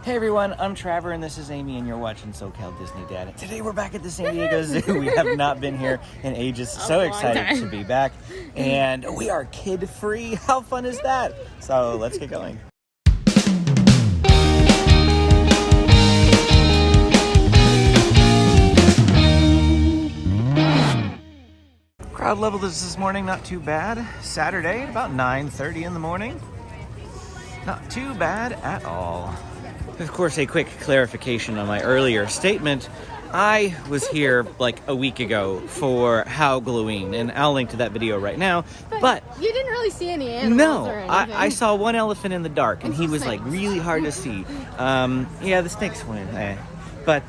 Hey everyone, I'm Trevor and this is Amy and you're watching SoCal Disney Dad. And today we're back at the San Diego Zoo. We have not been here in ages. So excited to be back. And we are kid-free. How fun is that? So let's get going. Crowd level this morning, not too bad. Saturday at about 9:30 in the morning. Not too bad at all. Of course, a quick clarification on my earlier statement. I was here like a week ago for Halloween, and I'll link to that video right now. But you didn't really see any animals or anything. I saw one elephant in the dark, and he was like really hard to see. Yeah, the snakes went. But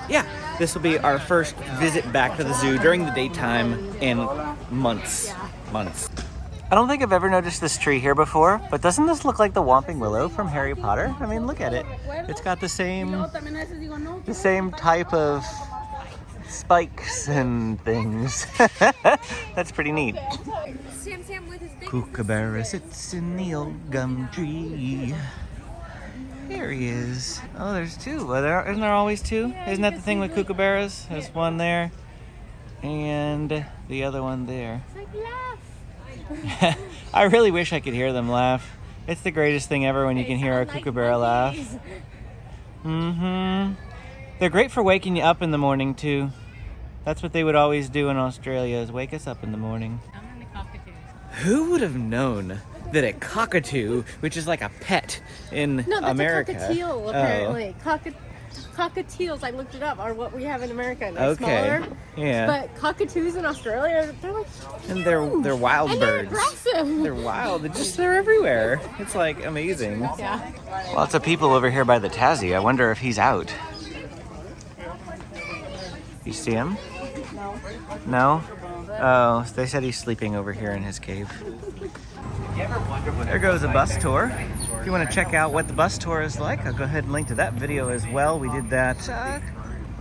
yeah, this will be our first visit back to the zoo during the daytime in months. I don't think I've ever noticed this tree here before, but doesn't this look like the Whomping Willow from Harry Potter? I mean, look at it. It's got the same type of spikes and things. That's pretty neat. Kookaburra sits in the old gum tree. Here he is. Oh, there's two. Isn't there always two? Isn't that the thing with kookaburras? There's one there and the other one there. I really wish I could hear them laugh. It's the greatest thing ever when you can hear a kookaburra laugh. They're great for waking you up in the morning too. That's what they would always do in Australia, is wake us up in the morning. Who would have known that a cockatoo, which is like a pet in America. No, that's a cockatiel apparently. Cockatiels, I looked it up, are what we have in America. They're smaller. Yeah. But cockatoos in Australia, they're like huge. And they're wild and birds. They're aggressive. They're wild. They're everywhere. It's like amazing. Yeah. Lots of people over here by the Tassie. I wonder if he's out. You see him? No? Oh, they said he's sleeping over here in his cave. There goes a bus tour. If you want to check out what the bus tour is like, I'll go ahead and link to that video as well. We did that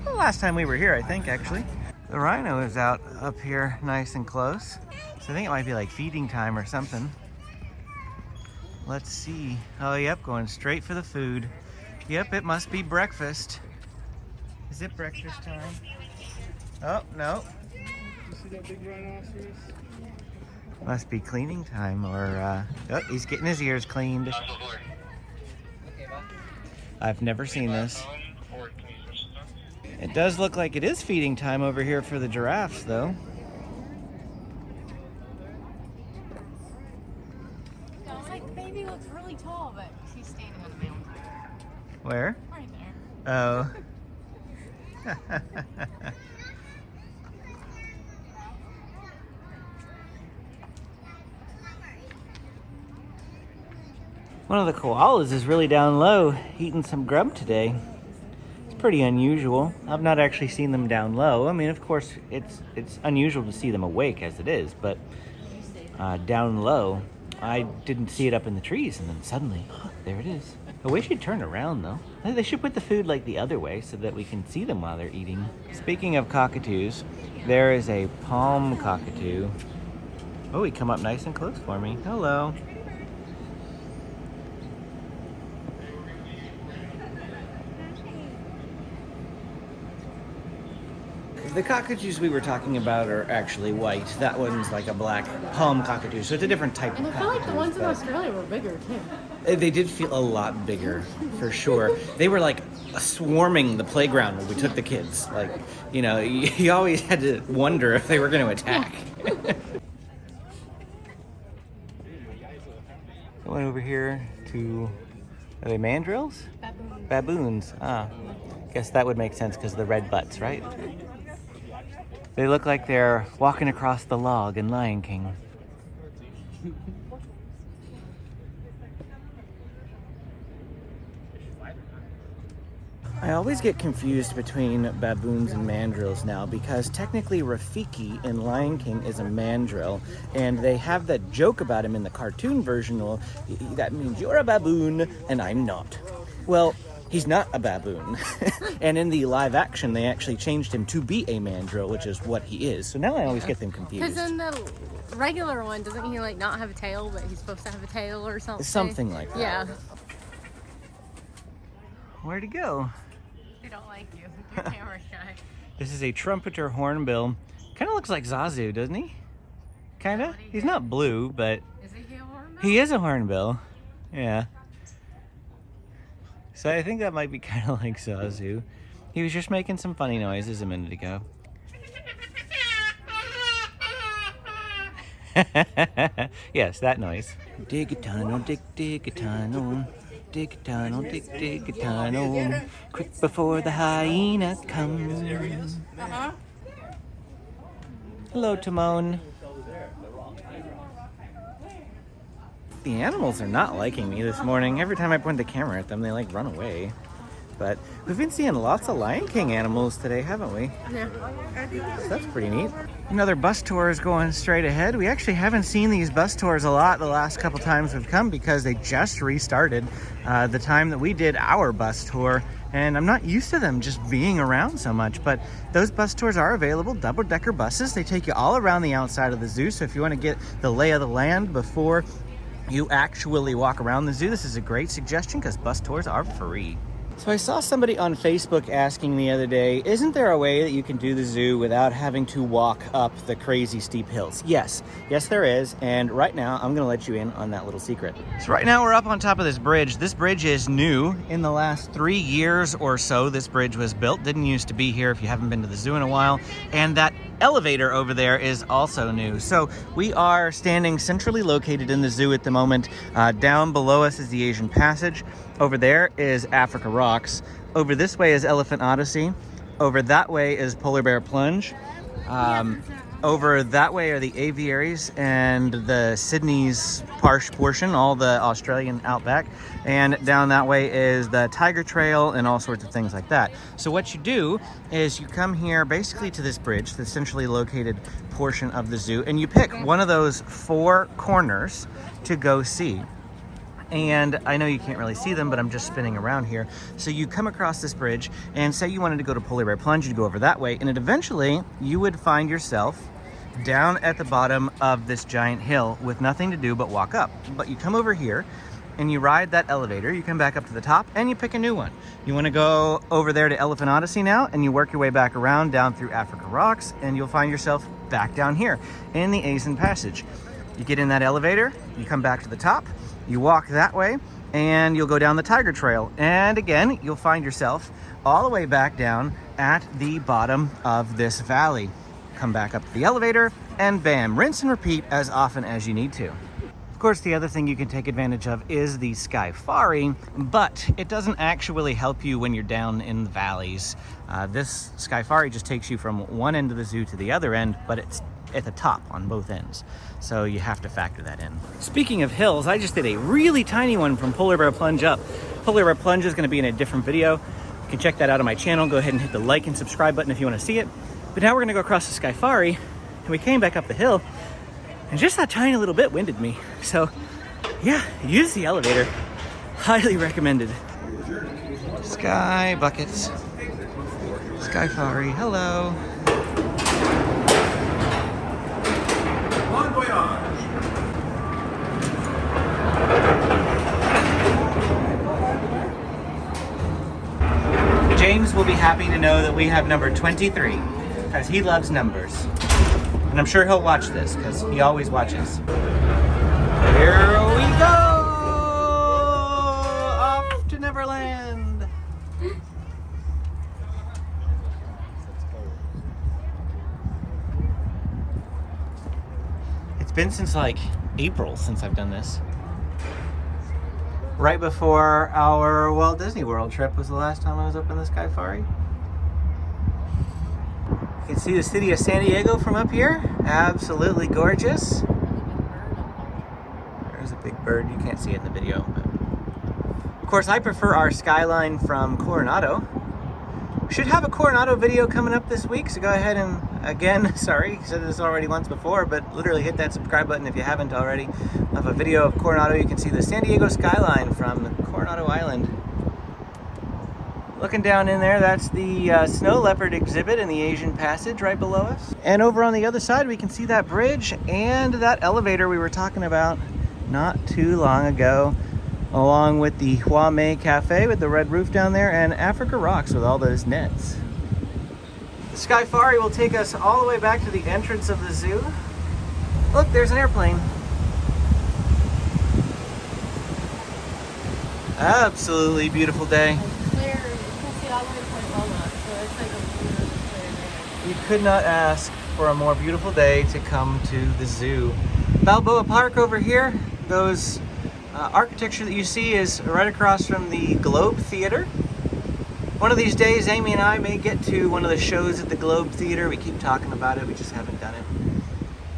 the last time we were here, I think, actually. The rhino is out up here nice and close. So I think it might be like feeding time or something. Let's see. Oh, yep, going straight for the food. Yep, it must be breakfast. Is it breakfast time? Oh, no. You see that big rhinoceros? Must be cleaning time, or oh, he's getting his ears cleaned. I've never seen this. It does look like it is feeding time over here for the giraffes, though. It's like the baby looks really tall, but she's standing on the mountain. Where? Right there. Oh. One of the koalas is really down low, eating some grub today. It's pretty unusual. I've not actually seen them down low. I mean, of course, it's unusual to see them awake as it is, but down low, I didn't see it up in the trees, and then suddenly, there it is. I wish you'd turn around, though. They should put the food like the other way so that we can see them while they're eating. Speaking of cockatoos, there is a palm cockatoo. Oh, he come up nice and close for me. Hello. The cockatoos we were talking about are actually white. That one's like a black palm cockatoo, so it's a different type of And I feel like the ones in but Australia were bigger too. they did feel a lot bigger, for sure. They were like swarming the playground when we took the kids. Like, you know, you always had to wonder if they were going to attack. Going over here to, are they mandrills? Baboons. Ah, guess that would make sense because of the red butts, right? They look like they're walking across the log in Lion King. I always get confused between baboons and mandrills now because technically Rafiki in Lion King is a mandrill, and they have that joke about him in the cartoon version. Well, that means you're a baboon and I'm not. Well, he's not a baboon. And in the live action, they actually changed him to be a mandrill, which is what he is. So now I always get them confused. Because in the regular one, doesn't he like not have a tail, but he's supposed to have a tail or something? Something like that. Yeah. Where'd he go? They don't like you. You're camera shy. This is a trumpeter hornbill. Kind of looks like Zazu, doesn't he? Kind of. He's not blue, but Is he a hornbill? he is a hornbill. Yeah. So I think that might be kind of like Zazu. He was just making some funny noises a minute ago. Yes, that noise. Dig a tunnel, dig a tunnel. Dig a tunnel, dig a tunnel. Quick before the hyena comes. Hello, Timon. The animals are not liking me this morning. Every time I point the camera at them, they like run away. But we've been seeing lots of Lion King animals today, haven't we? Yeah. So that's pretty neat. Another bus tour is going straight ahead. We actually haven't seen these bus tours a lot the last couple times we've come because they just restarted the time that we did our bus tour. And I'm not used to them just being around so much, but those bus tours are available, double-decker buses. They take you all around the outside of the zoo. So if you want to get the lay of the land before you actually walk around the zoo, this is a great suggestion because bus tours are free. So I saw somebody on Facebook asking the other day, isn't there a way that you can do the zoo without having to walk up the crazy steep hills? Yes, there is. And right now I'm gonna let you in on that little secret. So right now we're up on top of this bridge. This bridge is new. In the last 3 years or so, this bridge was built. Didn't used to be here if you haven't been to the zoo in a while. And that elevator over there is also new. So we are standing centrally located in the zoo at the moment. Down below us is the Asian Passage. Over there is Africa Rocks. Over this way is Elephant Odyssey. Over that way is Polar Bear Plunge. Over that way are the aviaries and the Sydney's portion, all the Australian outback. And down that way is the Tiger Trail and all sorts of things like that. So what you do is you come here basically to this bridge, the centrally located portion of the zoo, and you pick one of those 4 corners to go see. And I know you can't really see them, but I'm just spinning around here. So you come across this bridge and say you wanted to go to Polar Bear Plunge, you'd go over that way, and it eventually you would find yourself down at the bottom of this giant hill with nothing to do but walk up. But you come over here and you ride that elevator, you come back up to the top and you pick a new one. You want to go over there to Elephant Odyssey now, and you work your way back around down through Africa Rocks, and you'll find yourself back down here in the Asian Passage. You get in that elevator, you come back to the top, you walk that way, and you'll go down the Tiger Trail. And again, you'll find yourself all the way back down at the bottom of this valley. Come back up to the elevator, and bam, rinse and repeat as often as you need to. Of course, the other thing you can take advantage of is the Skyfari, but it doesn't actually help you when you're down in the valleys. This Skyfari just takes you from one end of the zoo to the other end, but it's at the top on both ends. So you have to factor that in. Speaking of hills, I just did a really tiny one from Polar Bear Plunge up. Polar Bear Plunge is going to be in a different video. You can check that out on my channel. Go ahead and hit the like and subscribe button if you want to see it. But now we're going to go across the Skyfari, and we came back up the hill, and just that tiny little bit winded me. So yeah, use the elevator. Highly recommended. Sky buckets. Skyfari, hello. Bon voyage. James will be happy to know that we have number 23, because he loves numbers. And I'm sure he'll watch this, because he always watches. Here we go! Off to Neverland! It's been since like April since I've done this. Right before our Walt Disney World trip was the last time I was up in the Skyfari. You can see the city of San Diego from up here. Absolutely gorgeous. There's a big bird. You can't see it in the video. But of course, I prefer our skyline from Coronado. We should have a Coronado video coming up this week, so go ahead and, again, sorry, I said this already once before, but literally hit that subscribe button if you haven't already. I have a video of Coronado. You can see the San Diego skyline from Coronado Island. Looking down in there, that's the snow leopard exhibit in the Asian Passage right below us. And over on the other side, we can see that bridge and that elevator we were talking about not too long ago. along with the Huame Cafe with the red roof down there, and Africa Rocks with all those nets. The Skyfari will take us all the way back to the entrance of the zoo. Look, there's an airplane. Absolutely beautiful day. Clear, you can see all the way to Point Loma, so it's like a beautiful clear day. You could not ask for a more beautiful day to come to the zoo. Balboa Park over here, those architecture that you see is right across from the Globe Theater. One of these days, Amy and I may get to one of the shows at the Globe Theater. We keep talking about it, we just haven't done it.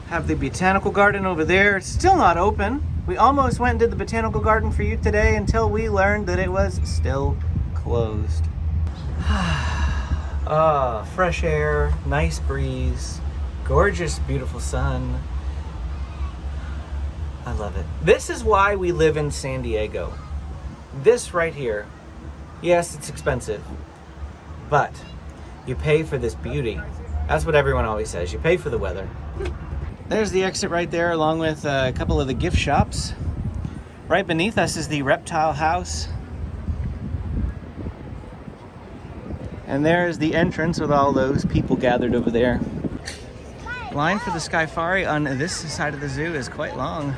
Have the Botanical Garden over there. It's still not open. We almost went and did the Botanical Garden for you today until we learned that it was still closed. Ah, fresh air, nice breeze, gorgeous, beautiful sun. I love it. This is why we live in San Diego. This right here. Yes, it's expensive, but you pay for this beauty. That's what everyone always says. You pay for the weather. There's the exit right there, along with a couple of the gift shops. Right beneath us is the reptile house. And there's the entrance with all those people gathered over there. Line for the Skyfari on this side of the zoo is quite long.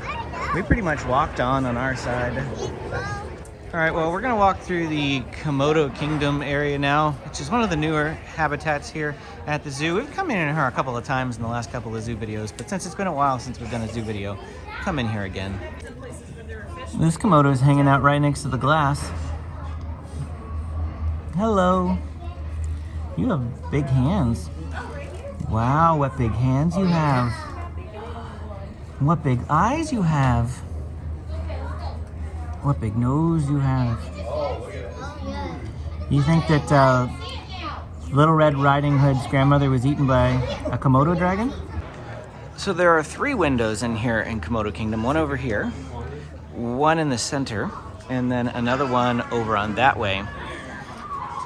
We pretty much walked on our side. All right, well, we're gonna walk through the Komodo Kingdom area now, which is one of the newer habitats here at the zoo. We've come in here a couple of times in the last couple of zoo videos, but since it's been a while since we've done a zoo video, come in here again. This Komodo is hanging out right next to the glass. Hello. You have big hands. Wow, what big hands you have. What big eyes you have. What big nose you have. You think that Little Red Riding Hood's grandmother was eaten by a Komodo dragon? So there are 3 windows in here in Komodo Kingdom. One over here, one in the center, and then another one over on that way.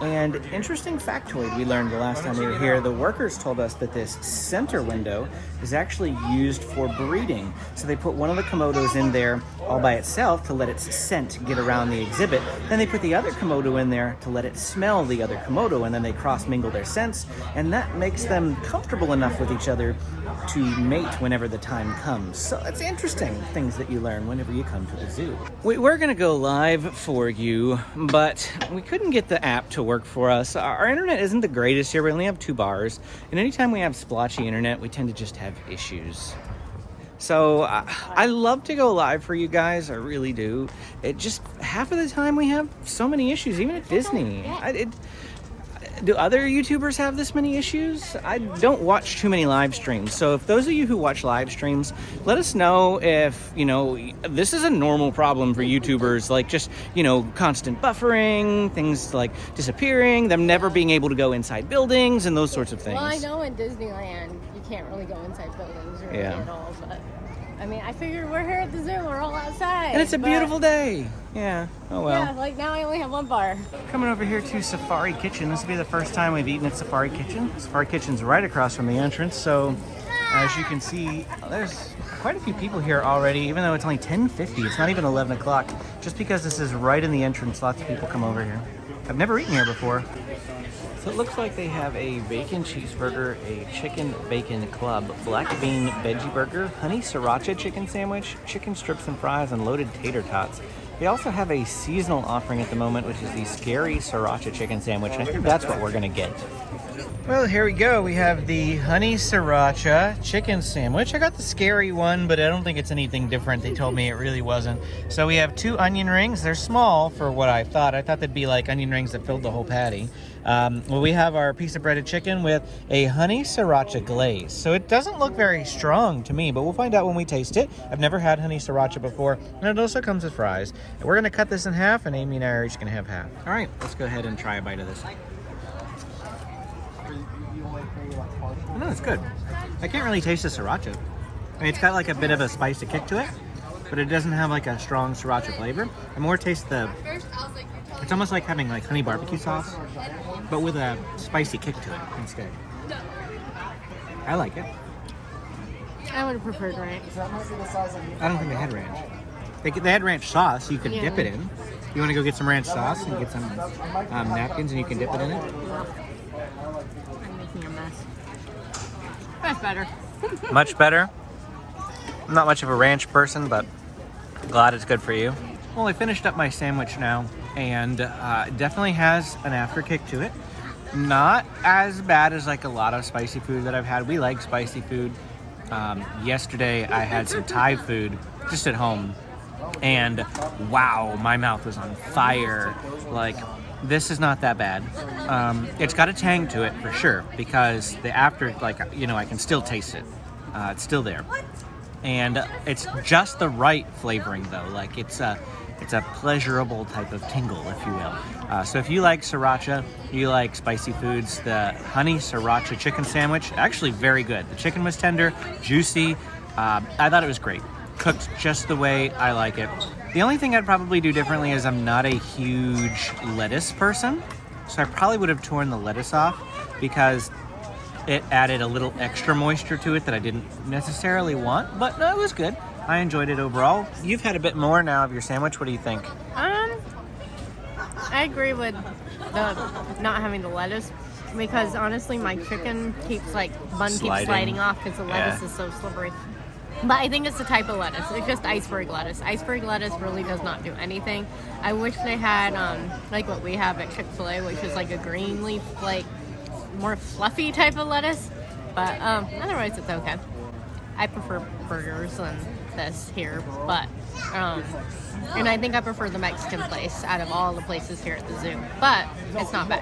And interesting factoid we learned the last time we were here, the workers told us that this center window is actually used for breeding. So they put one of the Komodos in there all by itself to let its scent get around the exhibit. Then they put the other Komodo in there to let it smell the other Komodo, and then they cross-mingle their scents, and that makes them comfortable enough with each other to mate whenever the time comes. So it's interesting things that you learn whenever you come to the zoo. We were gonna go live for you, but we couldn't get the app to work for us. Our internet isn't the greatest here. We only have 2 bars, and anytime we have splotchy internet, we tend to just have issues. So I love to go live for you guys, I really do. It just, half of the time we have so many issues, even at Disney. Do other YouTubers have this many issues? I don't watch too many live streams. So if those of you who watch live streams, let us know if, this is a normal problem for YouTubers, like just, constant buffering, things like disappearing, them never being able to go inside buildings and those sorts of things. Well, I know in Disneyland, you can't really go inside buildings really at all, but I mean, I figured we're here at the zoo, we're all outside. And it's a beautiful day. Yeah, oh well. Yeah, like now I only have 1 bar. Coming over here to Safari Kitchen. This will be the first time we've eaten at Safari Kitchen. Safari Kitchen's right across from the entrance, so as you can see, there's quite a few people here already, even though it's only 10:50. It's not even 11 o'clock. Just because this is right in the entrance, lots of people come over here. I've never eaten here before. So it looks like they have a bacon cheeseburger, a chicken bacon club, black bean veggie burger, honey sriracha chicken sandwich, chicken strips and fries, and loaded tater tots. They also have a seasonal offering at the moment, which is the scary sriracha chicken sandwich, and I think that's what we're gonna get. Well, here we go. We have the honey sriracha chicken sandwich. I got the scary one, but I don't think it's anything different. They told me it really wasn't. So we have 2 onion rings. They're small for what I thought. I thought they'd be like onion rings that filled the whole patty. Well, we have our piece of breaded chicken with a honey sriracha glaze. So it doesn't look very strong to me, but we'll find out when we taste it. I've never had honey sriracha before, and it also comes with fries. And we're gonna cut this in half, and Amy and I are each gonna have half. All right, let's go ahead and try a bite of this. No, it's good. I can't really taste the sriracha. I mean, it's got like a bit of a spicy kick to it, but it doesn't have like a strong sriracha flavor. I more taste it's almost like having like honey barbecue sauce, but with a spicy kick to it instead. I like it. I would have preferred ranch. I don't think they had ranch. They had ranch sauce you could Yeah. dip it in. You want to go get some ranch sauce and get some napkins and you can dip it in it? I'm making a mess. That's better. Much better. I'm not much of a ranch person, but glad it's good for you. Well, I finished up my sandwich now, and it definitely has an afterkick to it. Not as bad as like a lot of spicy food that I've had. We like spicy food. Yesterday I had some Thai food just at home, and wow, my mouth was on fire. Like, this is not that bad. It's got a tang to it for sure, because the after, like, you know, I can still taste it. It's still there. And it's just the right flavoring though. Like, it's a pleasurable type of tingle, if you will. So if you like sriracha, you like spicy foods, the honey sriracha chicken sandwich, actually very good. The chicken was tender, juicy. I thought it was great. Cooked just the way I like it. The only thing I'd probably do differently is I'm not a huge lettuce person. So I probably would have torn the lettuce off because it added a little extra moisture to it that I didn't necessarily want, but no, it was good. I enjoyed it overall. You've had a bit more now of your sandwich. What do you think? I agree with the not having the lettuce, because honestly my chicken keeps like keeps sliding off because the lettuce is so slippery. But I think it's the type of lettuce. It's just iceberg lettuce. Iceberg lettuce really does not do anything. I wish they had like what we have at Chick-fil-A, which is like a green leaf, like more fluffy type of lettuce. But otherwise it's okay. I prefer burgers than this here, but and I think I prefer the Mexican place out of all the places here at the zoo, but it's not bad.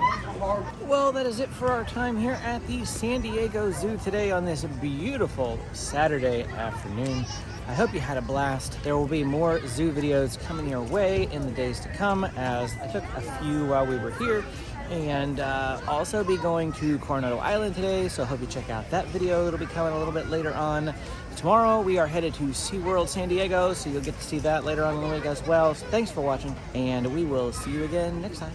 Well, that is it for our time here at the San Diego Zoo today on this beautiful Saturday afternoon. I hope you had a blast. There will be more zoo videos coming your way in the days to come, as I took a few while we were here, and also be going to Coronado Island today, so I hope you check out that video. It'll be coming a little bit later on. Tomorrow we are headed to SeaWorld San Diego, so you'll get to see that later on in the week as well. So thanks for watching, and we will see you again next time.